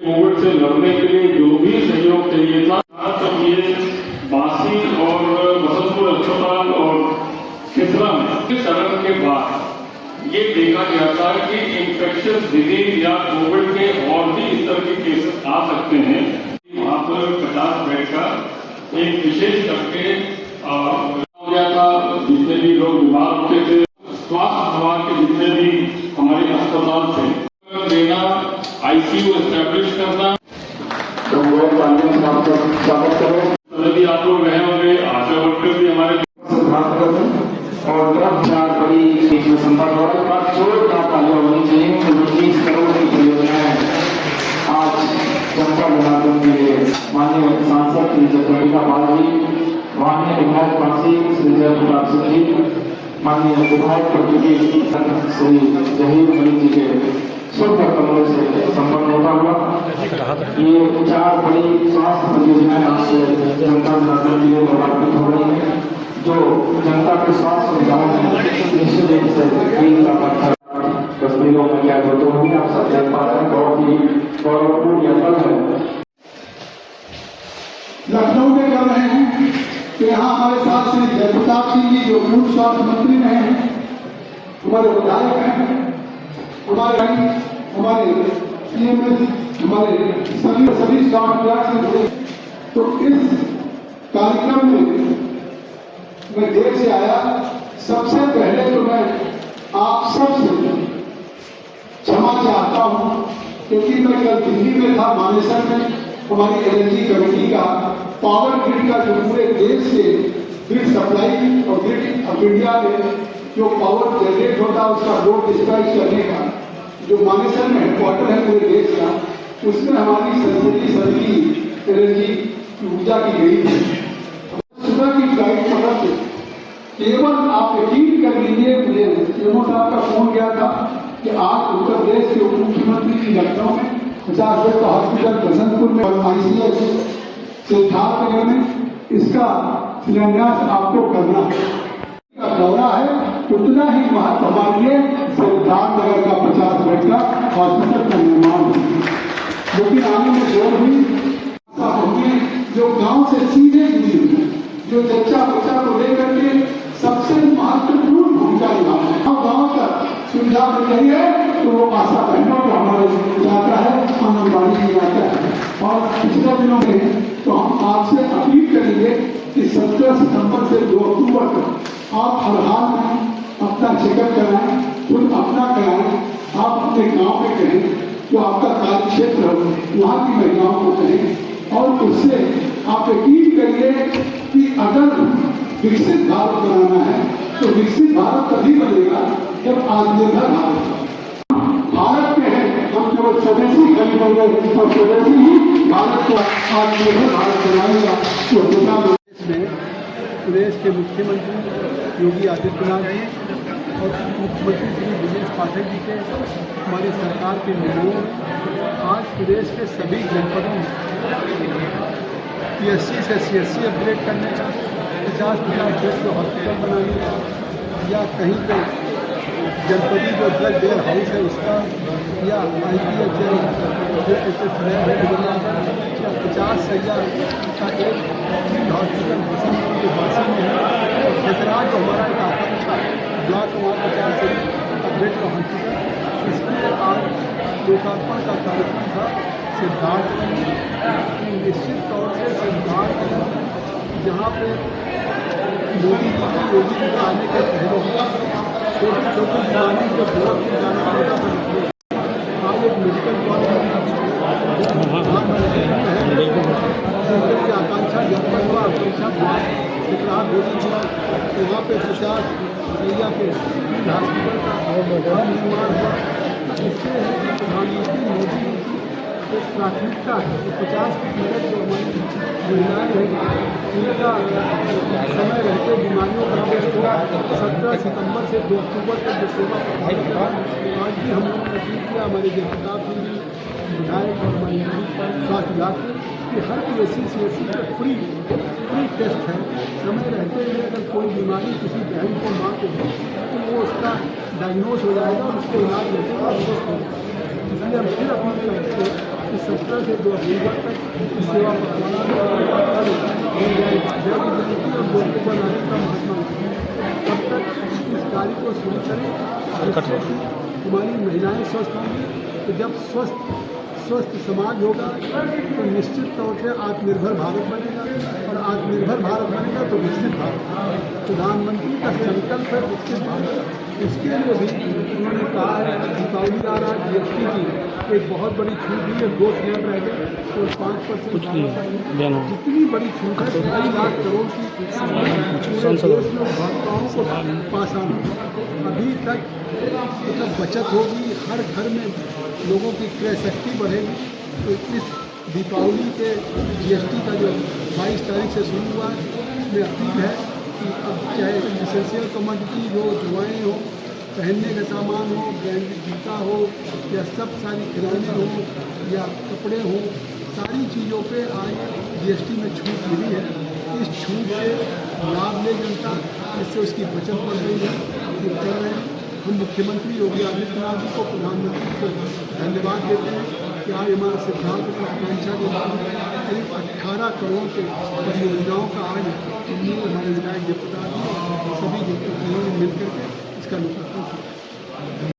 Covid से लड़ने के लिए जो भी सहयोग चाहिए था, तब ये बासी और बसंतपुर अस्पताल और खिसरा में चरण के बाद ये देखा गया था कि इंफेक्शियस डिजीज या कोविड के और भी इस तरह के केसेस आ सकते हैं। वहाँ पर 50 बेड का एक विशेष करके हो गया था। जितने भी लोग बीमार होते थे, स्वास्थ्य विभाग के जितने भी हमारे अस्पताल थे देना, आईसीयू एस्टैब्लिश करना, तो वो स्वागत करो। भी आप लोग रहे होंगे, आशा वर्कर भी हमारे और चार बड़ी संपर्क हो रहा है। जोरदार होनी चाहिए। 20 करोड़ की परियोजना है आज जनता जनार्दन के लिए। माननीय सांसद श्री जगदम्बिका पाल जी, माननीय विधायक पासी श्री जयप्रताप सिंह जी, माननीय विधायक प्रतिनिधि श्री जहीर मलिक जी के शुभ कमलों से संपन्न होता हुआ ये 4 बड़ी स्वास्थ्य परियोजनाएं आज जनता जनार्दन के लिए लोकार्पित हो रही है, जो जनता के स्वास्थ्य सुविधाओं में निश्चित रूप से मील का पत्थर। तस्वीरों में क्या होते होंगे आप सब देख पा रहे हैं। बहुत ही गौरवपूर्ण यह पल है। लखनऊ में कर रहे हैं तो यहाँ हमारे साथ श्री जयप्रताप सिंह जी जो पूर्व स्वास्थ्य मंत्री रहे हैं, हमारे विधायक हैं, हमारे सीएमएस, हमारे सभी स्वास्थ्य विभाग से जुड़े। तो इस कार्यक्रम में मैं देर से आया। सबसे पहले तो मैं आप सबसे क्षमा चाहता हूँ, क्योंकि मैं कल दिल्ली में था, मानेसर में हमारी एनर्जी कमेटी का पावर ग्रिड का जो पूरे देश के ग्रिड सप्लाई और ग्रिड ऑफ इंडिया में जो पावर जनरेट होता है उसका लोड डिस्पैच करने का जो मानेसर में हेडक्वार्टर है पूरे देश का, उसमें हमारी संसदीय सदन की एनर्जी ऊर्जा की गई थी। सुबह की फ्लाइट पकड़ के केवल आप यकीन कर लीजिए, मुझे एमओ साहब का फोन गया था कि आज उत्तर प्रदेश के उप मुख्यमंत्री की लखनऊ में 50 बेड का हॉस्पिटल बसंतपुर में और आईसीएस सिद्धार्थनगर में इसका शिलान्यास आपको करना का दौरा है। उतना ही महत्व हमारे लिए सिद्धार्थनगर का 50 बेड का हॉस्पिटल का निर्माण है। लेकिन आने में देर हुई। जो गांव से सीधे जुड़ी, जो बच्चा को लेकर के सबसे महत्वपूर्ण भूमिका निभाते हैं। गाँव तक सुविधा मिल रही है तो वो आशा बहनों को हमारे जाता है, आंगनबाड़ी की जाता है। और पिछले दिनों में तो हम आपसे अपील करेंगे कि 17 सितंबर से 2 अक्टूबर तक आप हर हाल में अपना चेकअप कराएं, खुद अपना कराएं। आप अपने गाँव में कहें, जो आपका कार्य क्षेत्र हो वहाँ की महिलाओं को कहें। और उससे आप यकीन करिए कि अगर विकसित भारत बनाना है तो विकसित भारत तभी बनेगा जब आत्मनिर्भर भारत के हैं। हम केवल स्वदेशी खरीदेंगे और स्वदेशी ही भारत को आत्मनिर्भर भारत बनाएगा। तो दिशा में प्रदेश के मुख्यमंत्री योगी आदित्यनाथ जी और मुख्यमंत्री श्री दिनेश पाठक जी के हमारी सरकार के निर्णयों आज प्रदेश के सभी जनपदों में PSC से CSC अपग्रेड करने का, 50 बेड के हॉस्पिटल बनाने का, या कहीं पे जनपदी जो ब्लड बेयर हाउस है उसका, या IPH जो या 50 सैया का एक हॉस्पिटल बसंतपुर के बासी में है। और खतरा जो हमारा एक आकांक्षा ब्लॉक वहाँ 50 बेड का हॉस्पिटल, इसलिए आज लोकार्पण का कार्यक्रम था सिद्धार्थनगर। निश्चित तौर से सिद्धार्थनगर जहाँ पे योगी जी का आने के पहले छोटी बीमारी जो ब्लॉक में जाना पड़ता था, आज एक मेडिकल कॉलेज की आकांक्षा जनपद हुआ, आकांक्षा विकलांग होगी थी, वहाँ पे 50 सैया के हॉस्पिटल का निर्माण हुआ। इससे प्रधानमंत्री मोदी एक प्राथमिकता है कि 50% जो हमारी महिलाएँ हैं उनका समय रहते बीमारियों का टेस्ट हुआ। 17 सितंबर से 2 अक्टूबर तक जो सेवा प्रभावित हुआ, आज भी हम लोगों ने अपील किया हमारे जयप्रताप सिंह जी विधायक और हमारे स्वास्थ्य विभाग कि हर PSC CSC का फ्री टेस्ट है। समय रहते हुए अगर कोई बीमारी किसी बहन को माँ को हो तो वो उसका डायग्नोज हो जाएगा और उसको इलाज लेते हुए स्वस्थ हो जाएगा। इसलिए हम फिर अपील करते हैं कि 17 से 2 अक्टूबर तक सेवा पखवाड़ा हो जाएगा। जयंती और लोकसभा नायक का महात्मा तब तक इस कार्य को शुरू करें। हमारी महिलाएं स्वस्थ होंगी तो जब स्वस्थ समाज होगा तो निश्चित तौर से आत्मनिर्भर भारत बनेगा, और आत्मनिर्भर भारत बनेगा तो विकसित भारत। प्रधानमंत्री का संकल्प है विकसित भारत। इसके लिए भी उन्होंने कहा है दीपावली आ रहा है, GST की एक बहुत बड़ी छूट दी है, 2 स्लैब रह गए तो 5% जितनी बड़ी छूट है 2.5 लाख करोड़ की उपभोक्ताओं को पास आना। अभी तक मतलब बचत होगी, हर घर में लोगों की क्रय शक्ति बढ़ेगी। तो इस दीपावली के GST का जो 22 तारीख से शुरू हुआ है, इसमें अपील है कि अब चाहे एसेंशियल कमोडिटी हो, दवाएँ हो, पहनने का सामान हो, ब्रांडेड जूता हो, या सब सारी खिलौने हो या कपड़े हो, सारी चीज़ों पे आज GST में छूट मिली है। इस छूट से लाभ ले जनता, इससे उसकी बचत बढ़ रही है, ये कर रहे हैं। हम मुख्यमंत्री योगी आदित्यनाथ जी को, प्रधानमंत्री को धन्यवाद देते हैं कि आज हमारे सिद्धार्थ की आकांक्षा के बाद करीब 18 करोड़ के परियोजनाओं का आज हमारे विधायक deputy सभी मिलकर के इसका लोकार्पण किया।